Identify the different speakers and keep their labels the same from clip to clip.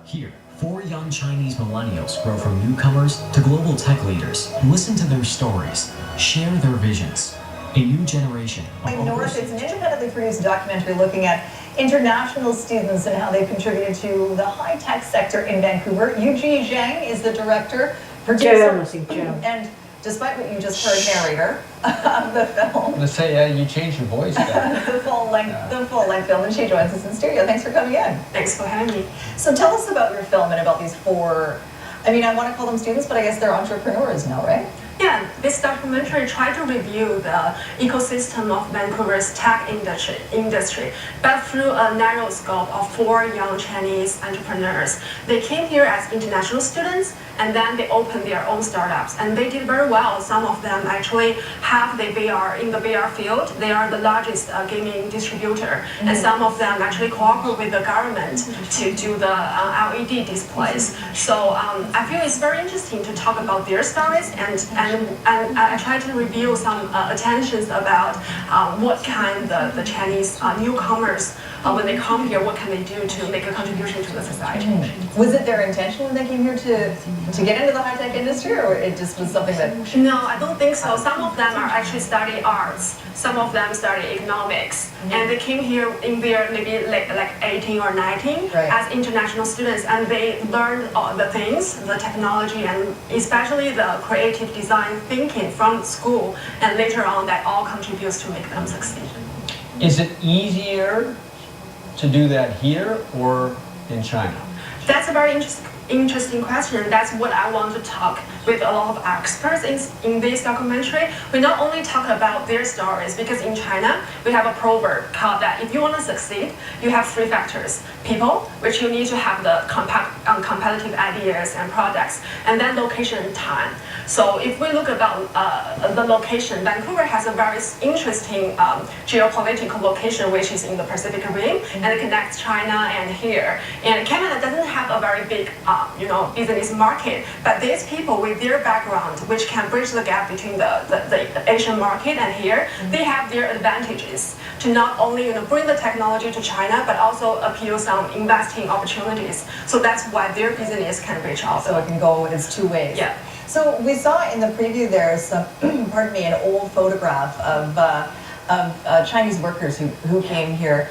Speaker 1: Here, four young Chinese millennials grow from newcomers to global tech leaders. Listen to their stories, share their visions. A new generation.
Speaker 2: North, it's an independently produced documentary looking at international students and how they've contributed to the high-tech sector in Vancouver. Yuji Zhang is the director, producer, and despite what you just heard, narrator of the film.
Speaker 3: Let's say you changed your voice there.
Speaker 2: the full-length film, and she joins us in studio. Thanks for coming in.
Speaker 4: Thanks for having me.
Speaker 2: So tell us about your film and about these four, I mean, I want to call them students, but I guess they're entrepreneurs now, right?
Speaker 4: Yeah, this documentary tried to review the ecosystem of Vancouver's tech industry, but through a narrow scope of four young Chinese entrepreneurs. They came here as international students, and then they opened their own startups, and they did very well. Some of them actually have the VR, in the VR field. They are the largest gaming distributor, and some of them actually cooperate with the government to do the LED displays. So I feel it's very interesting to talk about their stories, and I try to reveal some attentions about what kind the Chinese newcomers, when they come here, what can they do to make a contribution to the society.
Speaker 2: Was it their intention when they came here to get into the high-tech industry, or it just was something that...
Speaker 4: No, I don't think so. Some of them are actually studying arts. Some of them study economics. And they came here in their maybe like 18 or 19 as international students, and they learned all the things, the technology, and especially the creative design thinking from school, and later on that all contributes to make them succeed.
Speaker 3: Is it easier to do that here or in China?
Speaker 4: That's a very interesting question. That's what I want to talk with a lot of experts in this documentary. We not only talk about their stories, because in China, we have a proverb called that if you want to succeed, you have three factors. People, which you need to have the competitive ideas and products, and then location and time. So if we look about the location, Vancouver has a very interesting geopolitical location, which is in the Pacific Rim, and it connects China and here. And Canada doesn't have a very big business market, but these people with their background, which can bridge the gap between the Asian market and here, they have their advantages to not only bring the technology to China, but also appeal some investing opportunities. So that's why their business can reach out.
Speaker 2: So it can go, it's two ways.
Speaker 4: Yeah.
Speaker 2: So we saw in the preview there some, pardon me, an old photograph of Chinese workers who came here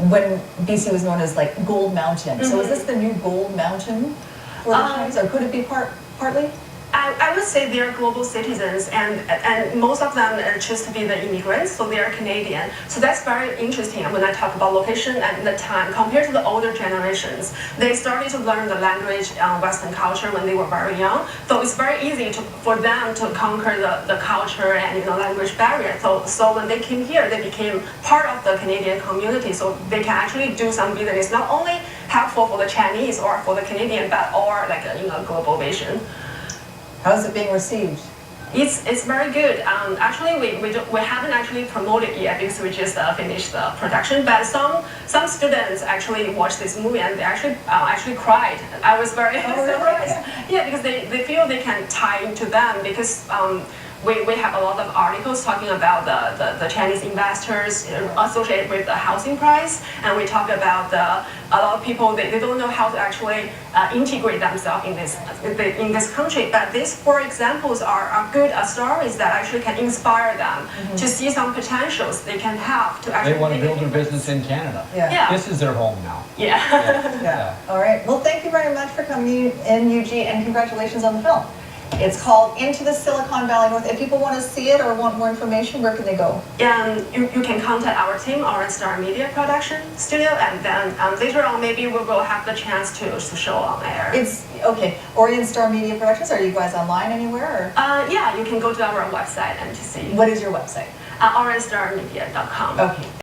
Speaker 2: when BC was known as like Gold Mountain. So is this the new Gold Mountain for the Chinese, or could it be partly?
Speaker 4: I would say they're global citizens, and most of them choose to be the immigrants, so they're Canadian. So that's very interesting when I talk about location and the time. Compared to the older generations, they started to learn the language, Western culture when they were very young. So it's very easy for them to conquer the culture and language barrier. So when they came here, they became part of the Canadian community. So they can actually do some business, not only helpful for the Chinese or for the Canadian, but or like a global vision.
Speaker 2: How is it being received?
Speaker 4: It's very good. Actually, we haven't actually promoted it yet because we just finished the production. But some students actually watched this movie and they actually cried. I was very surprised. Yeah, because they feel they can tie into them, because we have a lot of articles talking about the Chinese investors associated with the housing price, and we talk about a lot of people, they don't know how to actually integrate themselves in this country. But these four examples are good stories that actually can inspire them to see some potentials they can have to actually.
Speaker 3: They want to build their business in Canada.
Speaker 2: Yeah.
Speaker 3: This is their home now.
Speaker 4: Yeah.
Speaker 2: All right. Well, thank you very much for coming in, Yuji, and congratulations on the film. It's called Into the Silicon Valley North. If people want to see it or want more information, where can they go?
Speaker 4: You can contact our team, Orange Star Media Production Studio, and then later on maybe we will have the chance to show on air.
Speaker 2: It's okay. Orient Star Media Productions. Are you guys online anywhere?
Speaker 4: Yeah, you can go to our website and to see.
Speaker 2: What is your website?
Speaker 4: OrangeStarMedia.com.
Speaker 2: Okay.